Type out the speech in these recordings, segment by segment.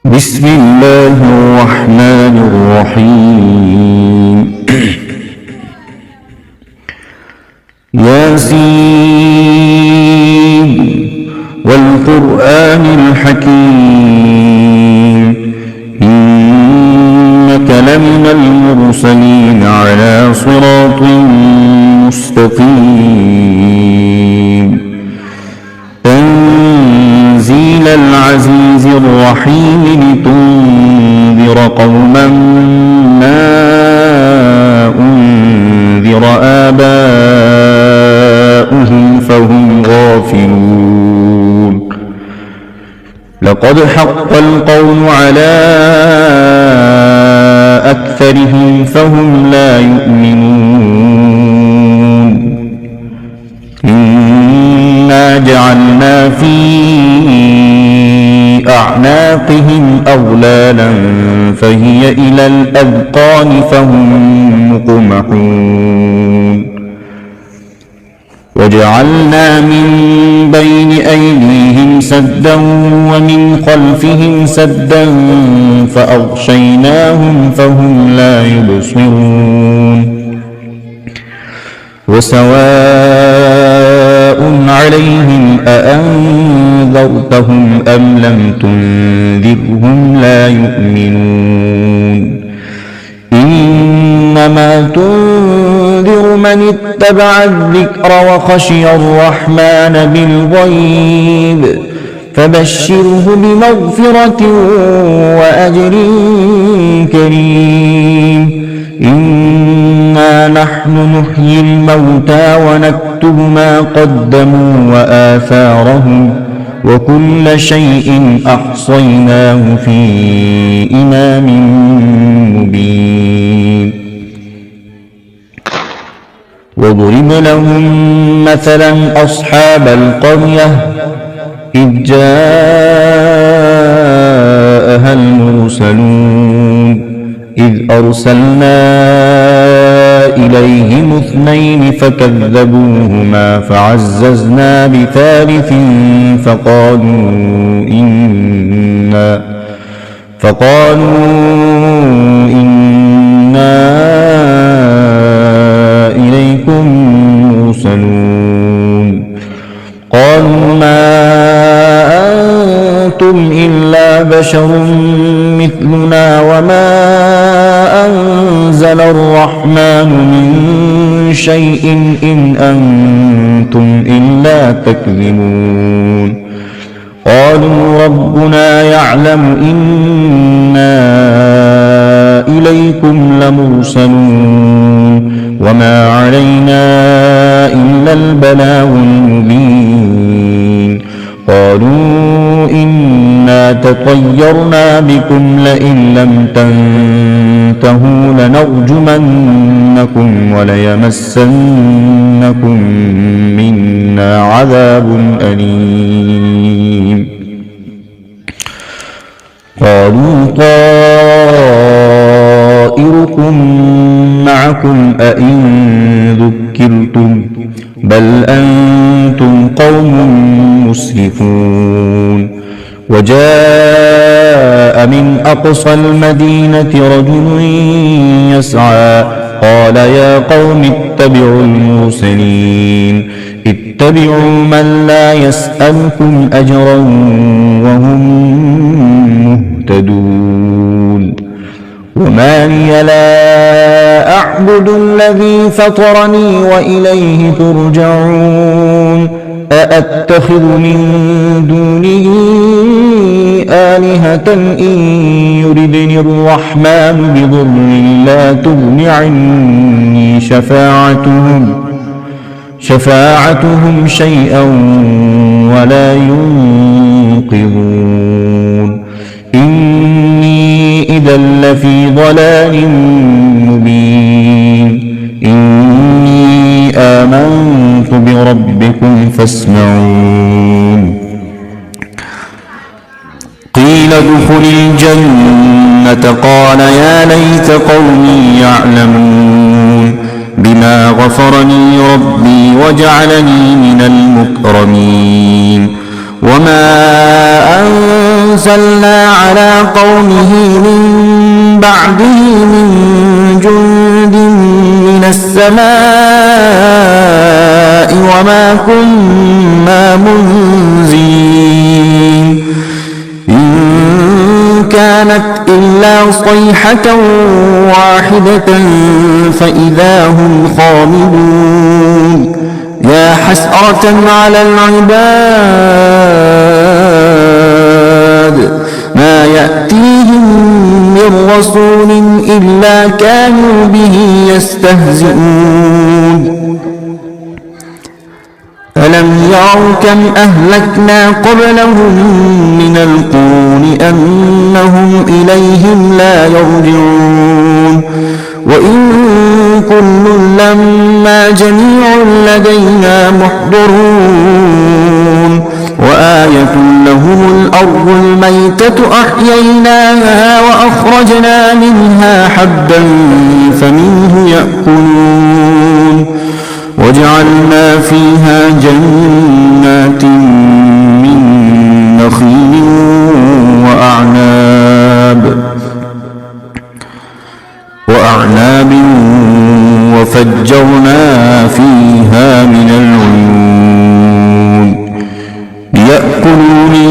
بسم الله الرحمن الرحيم ياسين والقرآن الحكيم إنك لمن المرسلين على صراط مستقيم تنزيل العزيز الرحيم لتنذر قوما ما أنذر آباؤهم فهم غافلون لقد حق القول على أكثرهم فهم لا يؤمنون إنا جعلنا في أعناقهم أغلالا فهي إلى الأذقان فهم مقمحون وجعلنا من بين أيديهم سدا ومن خلفهم سدا فأغشيناهم فهم لا يبصرون وسواء عليهم أأنذرتهم أم لم تنذرهم لا يؤمنون إنما تنذر من اتبع الذكر وخشي الرحمن بالغيب فبشره بمغفرة وأجر كريم إنا نحن نحيي الموتى ونكتب ما قدموا وآثارهم وكل شيء أحصيناه في إمام مبين واضرب لهم مثلا أصحاب القرية إذ جاءها المرسلون إذ أرسلنا إليهم اثنين فكذبوهما فعززنا بثالث فقالوا إنا إليكم مرسلون قالوا ما أنتم إلا بشر مثلنا وما أنزل الرحمن من شيء إن أنتم إلا تكذبون قالوا ربنا يعلم إنا إليكم لمرسلون وما علينا إلا البلاغ المبين قالوا إنا تطيرنا بكم لئن لم تنتهوا لنرجمنكم وليمسنكم منا عذاب أليم قالوا طائركم معكم أئن ذكرتم بل أنتم قوم مسرفون وجاء من أقصى المدينة رجل يسعى قال يا قوم اتبعوا المرسلين اتبعوا من لا يسألكم أجرا وهم مهتدون وما لي لا أعبد الذي فطرني وإليه ترجعون أأتخذ من دونه آلهة إن يردني الرحمن بضر لا تغن عني شفاعتهم شيئا ولا ينقذون إني إذا لفي ضلال مبين إني آمنت بربكم فاسمعون قيل ادخل الجنة قال يا ليت قومي يعلمون بما غفر لي ربي وجعلني من المكرمين وما أنزلنا على قومه من بعده من جند من السماء وما كنا منزلين إن كانت إلا صيحة واحدة فإذا هم خامدون يا حسرة على العباد ما يأتيهم من رسول إلا كانوا به يستهزئون ألم يروا كم أهلكنا قبلهم من القرون أنهم إليهم لا يرجعون وإن كل لما جميع لدينا محضرون وآية لهم الأرض الميتة أحييناها وأخرجنا منها حبا فمنه يأكلون وجعلنا فيها جنات من نخيل وأعناب وفجرنا فيها من العيون ليأكلوا من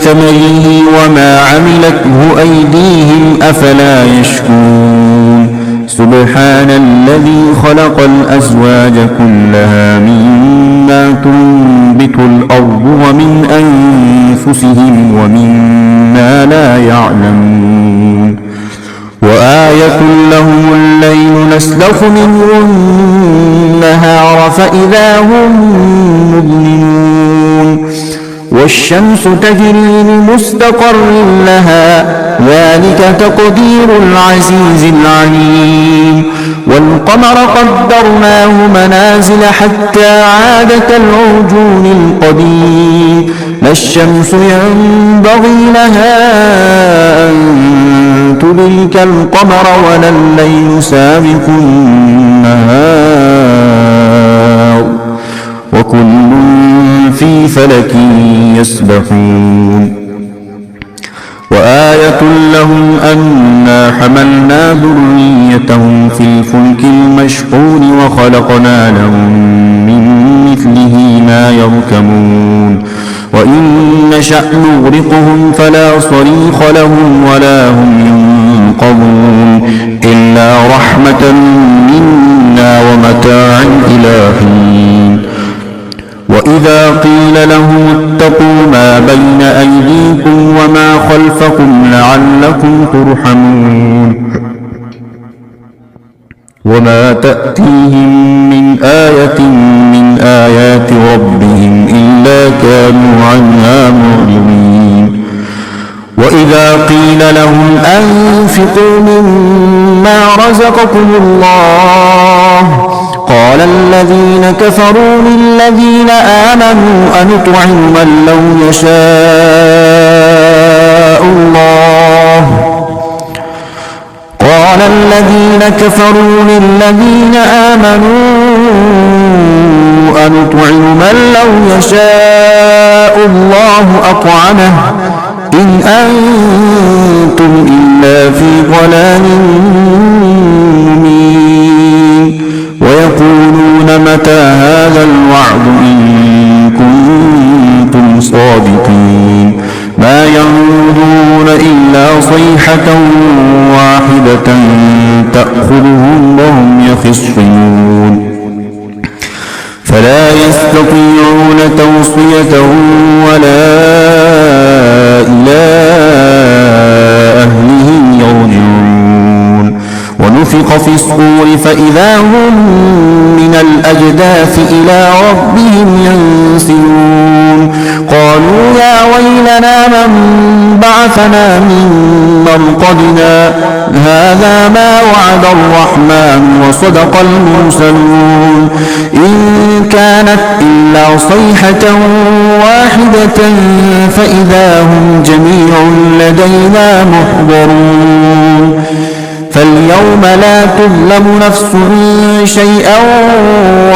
ثمره وما عملته أيديهم أفلا يشكرون سبحان الذي خلق الأزواج كلها مما تنبت الأرض ومن أنفسهم ومما لا يعلمون وآية لهم الليل نسلخ منه النهار فإذا هم مظلمون والشمس تجري لمستقر لها ذلك تقدير العزيز العليم والقمر قدرناه منازل حتى عاد كالعرجون القديم لا الشمس ينبغي لها أن تدرك القمر ولا الليل سابق النهار وكل في فلك يسبحون وآية لهم أنا حملنا ذريتهم في الفلك المشحون وخلقنا لهم من مثله ما يركبون وإن نشأ نغرقهم فلا صريخ لهم ولا هم ينقذون إلا رحمة منا ومتاعا إلى حين وإذا قيل لهم اتقوا ما بين أيديكم وما خلفكم لعلكم ترحمون وما تأتيهم من آية من آيات ربهم إلا كانوا عنها معرضين وإذا قيل لهم أنفقوا مما رزقكم الله قال الذين كفروا للذين آمنوا أنطعم من لو يشاء الله قال الذين كفروا للذين آمنوا أنطعم من لو يشاء الله أطعمه إن أنتم إلا في ضلال مبين ويقولون متى هذا الوعد إن كنتم صادقين ما ينظرون إلا صيحة واحدة تأخذهم وهم يخصمون فلا يستطيعون توصية ولا إلى أهلهم يرجعون ونفخ في الصور فإذا هم من الأجداث إلى ربهم ينسلون قالوا يا ويلنا من بعثنا من مرقدنا هذا ما وعد الرحمن وصدق المرسلون إن كانت إلا صيحة واحدة فإذا هم جميع لدينا محضرون فاليوم لا تظلم نفس شيئا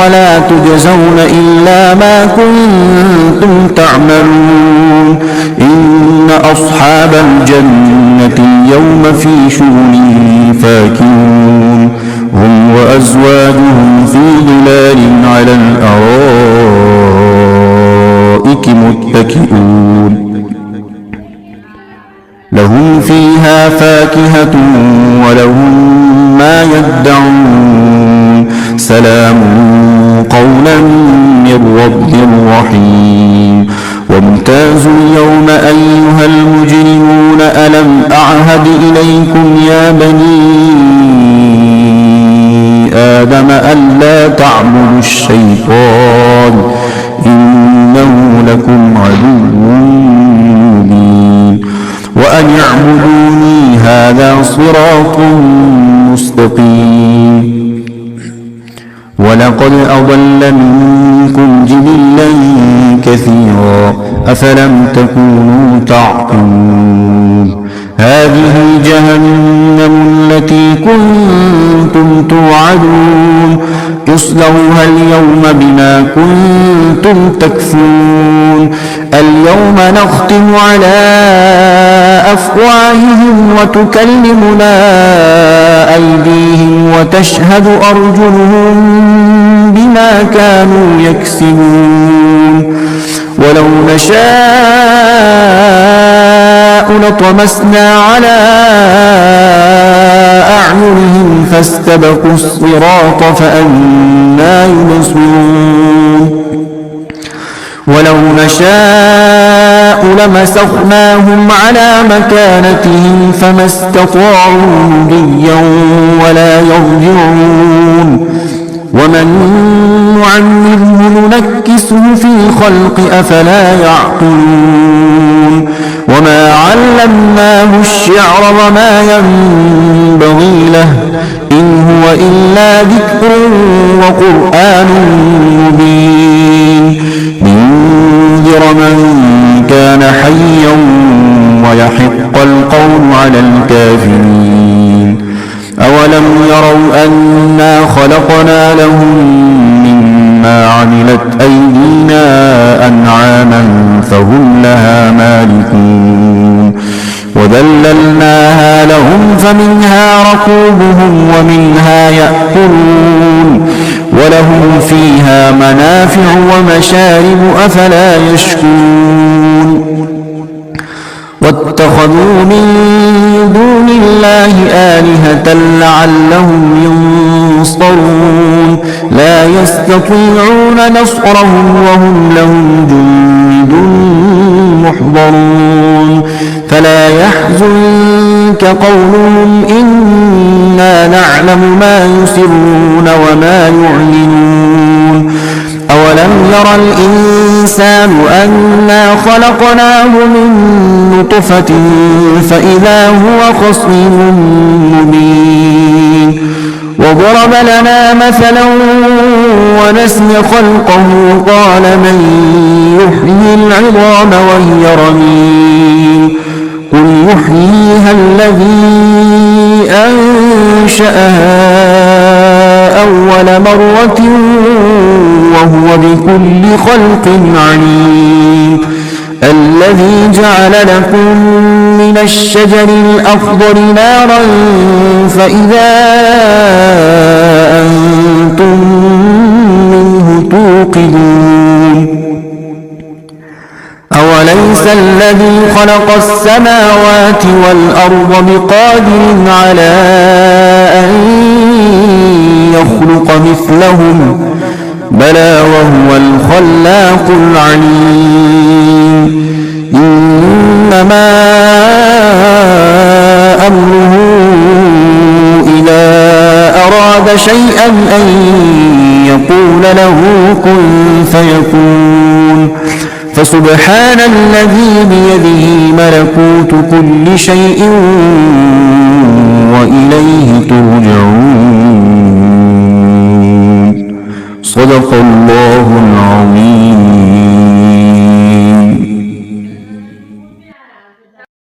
ولا تجزون إلا ما كنتم تعملون إن أصحاب الجنة اليوم في شغل فاكهون هم وأزواجهم في ظلال على الأرائك متكئون لهم فيها فاكهة ولهم ما يدعون سلام قولا من رب رحيم وامتازوا اليوم أيها المجرمون ألم أعهد إليكم يا بني آدم ألا تعبدوا الشيطان إنه لكم عدو مبين وأن اعبدوني هذا صراط مستقيم ولقد أضل منكم جبلا كثيرا أفلم تكونوا تعقلون هذه جهنم التي كنتم توعدون اصلوها اليوم بما كنتم تكفرون اليوم نختم على أفواههم وتكلمنا أيديهم وتشهد أرجلهم بما كانوا يكسبون ولو نشاء لطمسنا على أعينهم فاستبقوا الصراط فأنى يبصرون ولو نشاء لمسخناهم على مكانتهم فما استطاعوا مضيا ولا يرجعون ومن نعمره ننكسه في الخلق أفلا يعقلون وما علمناه الشعر وما ينبغي له إن هو إلا ذكر وقرآن مبين لينذر من كان حيا ويحق القول على الكافرين أولم يروا أنا خلقنا لهم مما عملت أيدينا أنعاما فهم لها مالكون وذللناها لهم فمنها ركوبهم ومنها يأكلون ولهم فيها منافع ومشارب أفلا يشكرون واتخذوا من دون الله آلهة لعلهم ينصرون لا يستطيعون نصرهم وهم لهم جند محضرون فلا يحزنك قولهم إنا نعلم ما يسرون وما يعلنون أولم ير الإنسان أنا خلقناه من نطفة فإذا هو خصيم مبين وضرب لنا مثلا ونسي خلقه قال من يحيي العظام وهي رميم قل يحييها الذي أنشأها أول مرة وهو بكل خلق عليم الذي جعل لكم من الشجر الأخضر نارا فإذا أنتم منه توقدون أوليس الذي خلق السماوات والأرض بقادر على أن يخلق مثلهم بلى وهو الخلاق العليم إنما أمره إذا أراد شيئا أن يقول له كن فيكون فسبحان الذي بيده ملكوت كل شيء وإليه ترجعون صدق الله